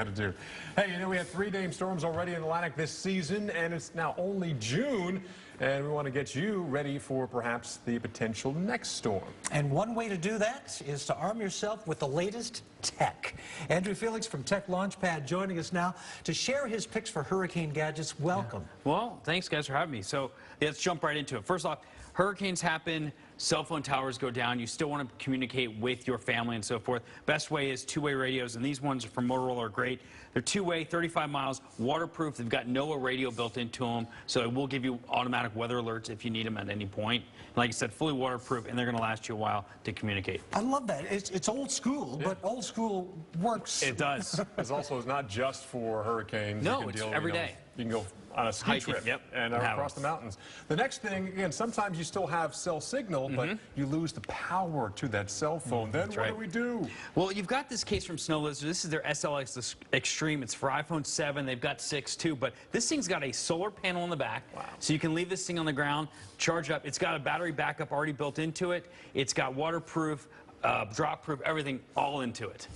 attitude. Hey, you know, we had 3 named storms already in Atlantic this season, and it's now only June. And we want to get you ready for perhaps the potential next storm. And one way to do that is to arm yourself with the latest tech. Andrew Felix from Tech Launchpad joining us now to share his picks for hurricane gadgets. Welcome. Well, thanks guys for having me. So let's jump right into it. First off, hurricanes happen, cell phone towers go down. You still want to communicate with your family and so forth. Best way is two-way radios, and these ones from Motorola are great. They're two-way, 35 miles, waterproof. They've got NOAA radio built into them, so it will give you automatic weather alerts if you need them at any point. And like I said, fully waterproof, and they're going to last you a while to communicate. I love that. It's old school, but old school works. It does. It's also not just for hurricanes. No, it's every day. You can go on a ski trip and across the mountains. The next thing, again, sometimes you still have cell signal, but you lose the power to that cell phone. Then what do we do? Well, you've got this case from Snow Lizard. This is their SLX Extreme. It's for iPhone 7. They've got 6 too, but this thing's got a solar panel in the back. Wow. So you can leave this thing on the ground, charge up. It's got a battery backup already built into it. It's got waterproof, drop-proof, everything all into it.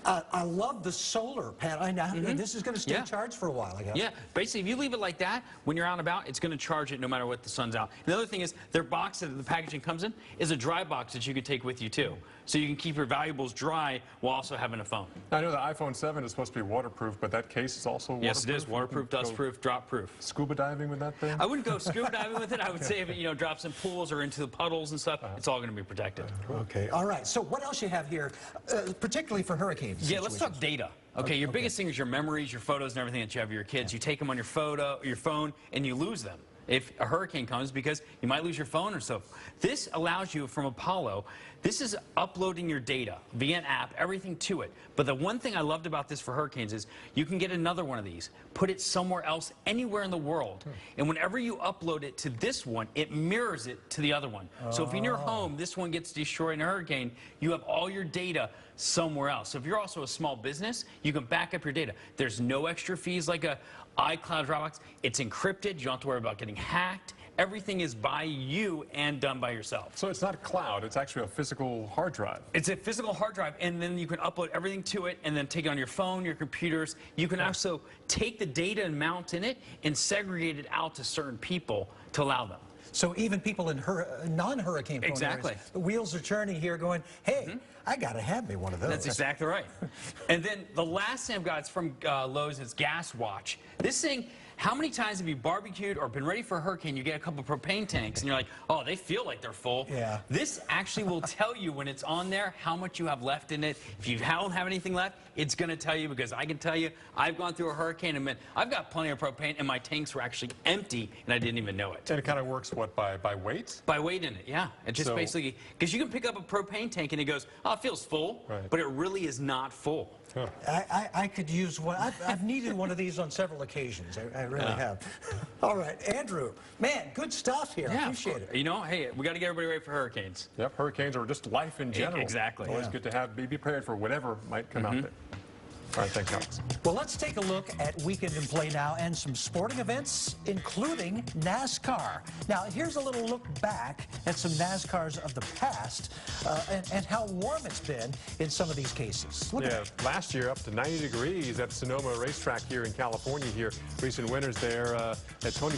I love the solar panel. This is going to stay charged for a while, I guess. Yeah, basically, if you leave it like that, when you're out and about, it's going to charge it no matter what the sun's out. And the other thing is, their box that the packaging comes in is a dry box that you could take with you, too. So you can keep your valuables dry while also having a phone. I know the iPhone 7 is supposed to be waterproof, but that case is also waterproof? Yes, it is. Waterproof, dustproof, drop-proof. Scuba diving with that thing? I wouldn't go scuba diving with it. I would say if it, drops in pools or into the puddles and stuff, it's all going to be protected. Okay. All right. So what else you have here, particularly for hurricanes? Yeah, let's talk data. Okay, your biggest thing is your memories, your photos, and everything that you have of your kids. You take them on your phone, and you lose them if a hurricane comes, because you might lose your phone or so. This allows you, from Apollo, this is uploading your data via an app, everything to it. But the one thing I loved about this for hurricanes is you can get another one of these, put it somewhere else, anywhere in the world, and whenever you upload it to this one, it mirrors it to the other one. So if in your home, this one gets destroyed in a hurricane, you have all your data somewhere else. So if you're also a small business, you can back up your data. There's no extra fees like a iCloud Dropbox. It's encrypted. You don't have to worry about getting hacked. Everything is by you and done by yourself. So it's not a cloud, it's actually a physical hard drive. It's a physical hard drive, and then you can upload everything to it and then take it on your phone, your computers. You can also take the data and mount in it and segregate it out to certain people to allow them. So even people in non-hurricane prone areas, the wheels are turning here going, hey, I got to have me one of those. That's exactly right. And then the last thing I've got is from Lowe's. It's Gas Watch. This thing, how many times have you barbecued or been ready for a hurricane, you get a couple of propane tanks, and you're like, oh, they feel like they're full. Yeah. This actually will tell you when it's on there how much you have left in it. If you don't have anything left, it's going to tell you, because I can tell you, I've gone through a hurricane and I've got plenty of propane, and my tanks were actually empty, and I didn't even know it. And it kind of works, what, by weight? By weight in it, yeah. It just basically, because you can pick up a propane tank and it goes, oh, it feels full, but it really is not full. Huh. I could use one. I've needed one of these on several occasions. I really have. All right, Andrew, man, good stuff here. I appreciate it. You know, hey, we got to get everybody ready for hurricanes. Yep, hurricanes or just life in general. Exactly. Always good to be prepared for whatever might come out there. All right, thanks, Alex. Well, let's take a look at Weekend in Play now and some sporting events, including NASCAR. Now, here's a little look back at some NASCARs of the past and how warm it's been in some of these cases. Look at last year up to 90 degrees at Sonoma Racetrack here in California here. Recent winners there at Tony